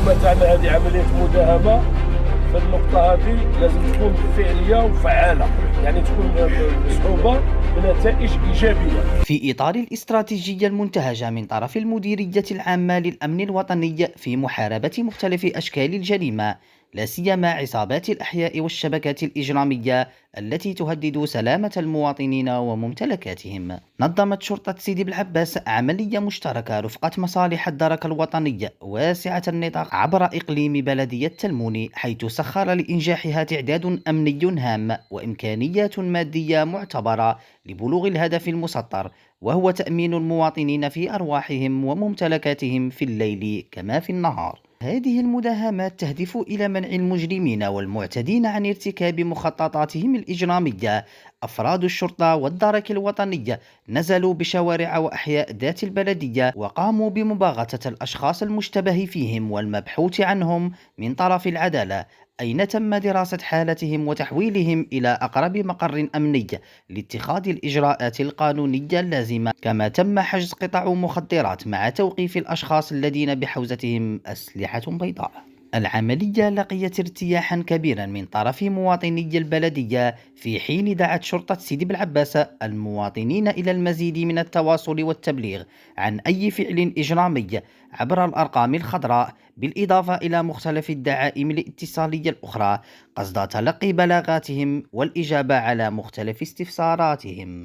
العقوبة تاعنا هذه عملية مداهمة. في النقطة هذه لازم تكون فعلية وفعالة، يعني تكون مصحوبة بنتائج إيجابية. في إطار الاستراتيجية المنتهجة من طرف المديرية العامة للأمن الوطني في محاربة مختلف أشكال الجريمة، لا سيما عصابات الأحياء والشبكات الإجرامية التي تهدد سلامة المواطنين وممتلكاتهم، نظمت شرطة سيدي بلعباس عملية مشتركة رفقة مصالح الدرك الوطني واسعة النطاق عبر إقليم بلدية تلموني، حيث سخر لإنجاحها تعداد أمني هام وإمكانيات مادية معتبرة لبلوغ الهدف المسطر، وهو تأمين المواطنين في أرواحهم وممتلكاتهم في الليل كما في النهار. هذه المداهمات تهدف إلى منع المجرمين والمعتدين عن ارتكاب مخططاتهم الإجرامية. أفراد الشرطة والدرك الوطني نزلوا بشوارع وأحياء ذات البلدية وقاموا بمباغتة الأشخاص المشتبه فيهم والمبحوث عنهم من طرف العدالة، أين تم دراسة حالتهم وتحويلهم إلى أقرب مقر أمني لاتخاذ الإجراءات القانونية اللازمة، كما تم حجز قطع مخدرات مع توقيف الأشخاص الذين بحوزتهم أسلحة بيضاء. العملية لقيت ارتياحا كبيرا من طرف مواطني البلدية، في حين دعت شرطة سيدي بلعباس المواطنين إلى المزيد من التواصل والتبليغ عن أي فعل إجرامي عبر الأرقام الخضراء، بالإضافة إلى مختلف الدعائم الاتصالية الأخرى قصد تلقي بلاغاتهم والإجابة على مختلف استفساراتهم.